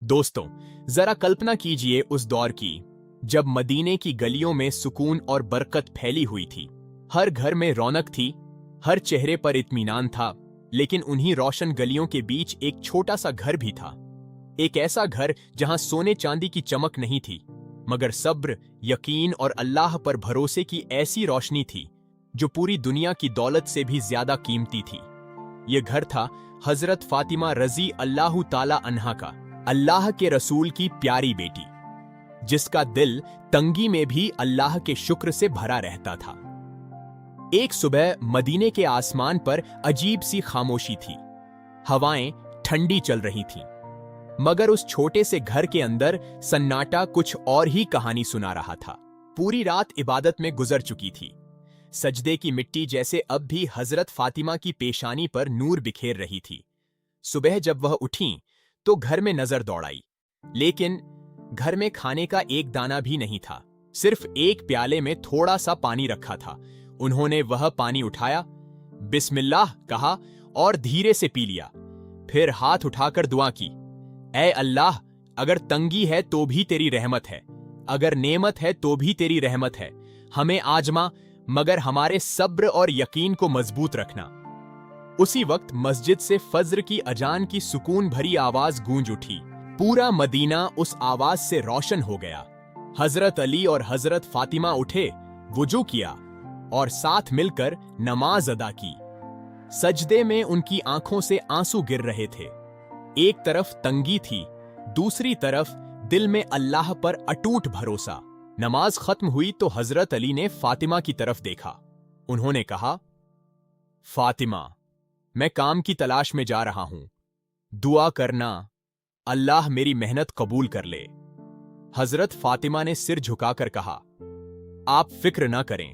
दोस्तों, जरा कल्पना कीजिए उस दौर की जब मदीने की गलियों में सुकून और बरकत फैली हुई थी। हर घर में रौनक थी, हर चेहरे पर इत्मीनान था। लेकिन उन्हीं रोशन गलियों के बीच एक छोटा सा घर भी था। एक ऐसा घर जहां सोने चांदी की चमक नहीं थी, मगर सब्र, यकीन और अल्लाह पर भरोसे की ऐसी रोशनी थी जो पूरी दुनिया की दौलत से भी ज्यादा कीमती थी। यह घर था हजरत फातिमा रजी अल्लाह ताला अन्हा का, अल्लाह के रसूल की प्यारी बेटी, जिसका दिल तंगी में भी अल्लाह के शुक्र से भरा रहता था। एक सुबह मदीने के आसमान पर अजीब सी खामोशी थी। हवाएं ठंडी चल रही थीं, मगर उस छोटे से घर के अंदर सन्नाटा कुछ और ही कहानी सुना रहा था। पूरी रात इबादत में गुजर चुकी थी। सजदे की मिट्टी जैसे अब भी हजरत फातिमा की पेशानी पर नूर बिखेर रही थी। सुबह जब वह उठीं तो घर में नजर दौड़ाई, लेकिन घर में खाने का एक दाना भी नहीं था। सिर्फ एक प्याले में थोड़ा सा पानी रखा था। उन्होंने वह पानी उठाया, बिस्मिल्लाह कहा और धीरे से पी लिया। फिर हाथ उठाकर दुआ की, ऐ अल्लाह, अगर तंगी है तो भी तेरी रहमत है, अगर नेमत है तो भी तेरी रहमत है। हमें आजमा, मगर हमारे सब्र और यकीन को मजबूत रखना। उसी वक्त मस्जिद से फज्र की अजान की सुकून भरी आवाज गूंज उठी। पूरा मदीना उस आवाज से रोशन हो गया। हजरत अली और हजरत फातिमा उठे, वुजू किया और साथ मिलकर नमाज अदा की। सजदे में उनकी आंखों से आंसू गिर रहे थे। एक तरफ तंगी थी, दूसरी तरफ दिल में अल्लाह पर अटूट भरोसा। नमाज खत्म हुई तो हजरत अली ने फातिमा की तरफ देखा। उन्होंने कहा, फातिमा, मैं काम की तलाश में जा रहा हूं, दुआ करना, अल्लाह मेरी मेहनत कबूल कर ले। हजरत फातिमा ने सिर झुकाकर कहा, आप फिक्र ना करें,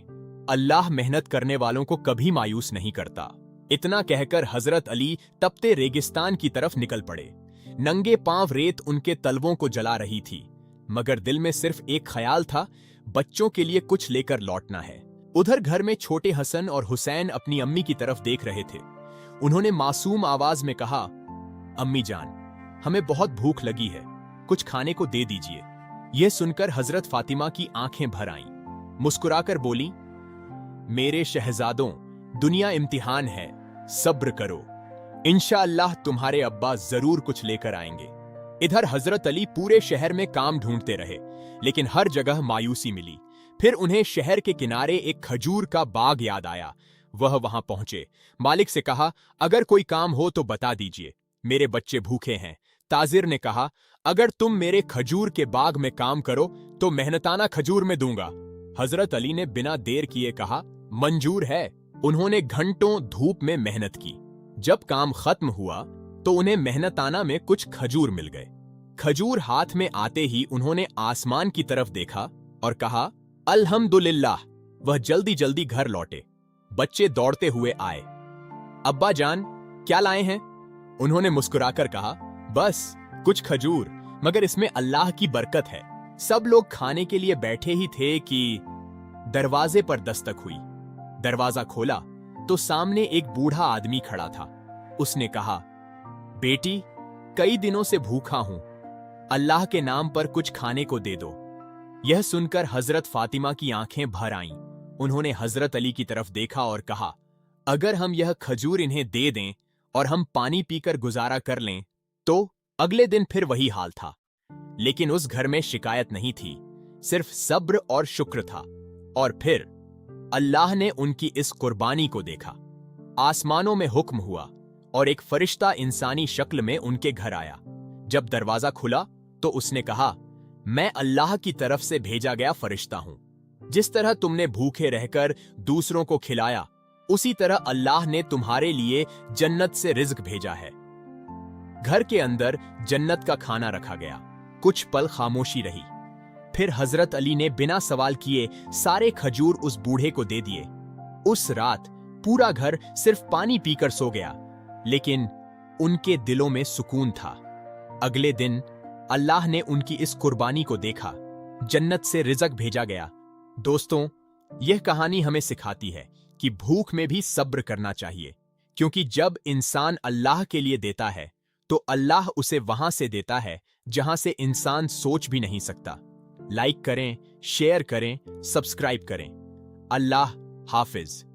अल्लाह मेहनत करने वालों को कभी मायूस नहीं करता। इतना कहकर हजरत अली तपते रेगिस्तान की तरफ निकल पड़े। नंगे पांव रेत उनके तलवों को जला रही थी, मगर दिल में सिर्फ एक ख्याल था, बच्चों के लिए कुछ लेकर लौटना है। उधर घर में छोटे हसन और हुसैन अपनी अम्मी की तरफ देख रहे थे। उन्होंने मासूम आवाज में कहा, अम्मी जान, हमें बहुत भूख लगी है, कुछ खाने को दे दीजिए। यह सुनकर हजरत फातिमा की आंखें भर आईं। मुस्कुराकर बोली, मेरे शहजादों, दुनिया इम्तिहान है, सब्र करो, इंशाअल्लाह तुम्हारे अब्बा जरूर कुछ लेकर आएंगे। इधर हजरत अली पूरे शहर में काम ढूंढते रहे, लेकिन हर जगह मायूसी मिली। फिर उन्हें शहर के किनारे एक खजूर का बाग याद आया। वह वहां पहुंचे, मालिक से कहा, अगर कोई काम हो तो बता दीजिए, मेरे बच्चे भूखे हैं। ताजिर ने कहा, अगर तुम मेरे खजूर के बाग में काम करो तो मेहनताना खजूर में दूंगा। हजरत अली ने बिना देर किए कहा, मंजूर है। उन्होंने घंटों धूप में मेहनत की। जब काम खत्म हुआ तो उन्हें मेहनताना में कुछ खजूर मिल गए। खजूर हाथ में आते ही उन्होंने आसमान की तरफ देखा और कहा, अल्हम्दुलिल्लाह। वह जल्दी जल्दी घर लौटे। बच्चे दौड़ते हुए आए। अब्बा जान, क्या लाए हैं? उन्होंने मुस्कुराकर कहा, बस कुछ खजूर, मगर इसमें अल्लाह की बरकत है। सब लोग खाने के लिए बैठे ही थे कि दरवाजे पर दस्तक हुई। दरवाजा खोला तो सामने एक बूढ़ा आदमी खड़ा था। उसने कहा, बेटी, कई दिनों से भूखा हूं, अल्लाह के नाम पर कुछ खाने को दे दो। यह सुनकर हजरत फातिमा की आंखें भर आईं। उन्होंने हजरत अली की तरफ देखा और कहा, अगर हम यह खजूर इन्हें दे दें और हम पानी पीकर गुजारा कर लें तो? अगले दिन फिर वही हाल था, लेकिन उस घर में शिकायत नहीं थी, सिर्फ सब्र और शुक्र था। और फिर अल्लाह ने उनकी इस कुर्बानी को देखा। आसमानों में हुक्म हुआ और एक फरिश्ता इंसानी शक्ल में उनके घर आया। जब दरवाजा खुला तो उसने कहा, मैं अल्लाह की तरफ से भेजा गया फरिश्ता हूं। जिस तरह तुमने भूखे रहकर दूसरों को खिलाया, उसी तरह अल्लाह ने तुम्हारे लिए जन्नत से रिज्क भेजा है। घर के अंदर जन्नत का खाना रखा गया। कुछ पल खामोशी रही। फिर हजरत अली ने बिना सवाल किए सारे खजूर उस बूढ़े को दे दिए। उस रात पूरा घर सिर्फ पानी पीकर सो गया, लेकिन उनके दिलों में सुकून था। अगले दिन अल्लाह ने उनकी इस कुर्बानी को देखा, जन्नत से रिज़्क भेजा गया। दोस्तों, यह कहानी हमें सिखाती है कि भूख में भी सब्र करना चाहिए, क्योंकि जब इंसान अल्लाह के लिए देता है तो अल्लाह उसे वहां से देता है जहां से इंसान सोच भी नहीं सकता। लाइक करें, शेयर करें, सब्सक्राइब करें। अल्लाह हाफिज।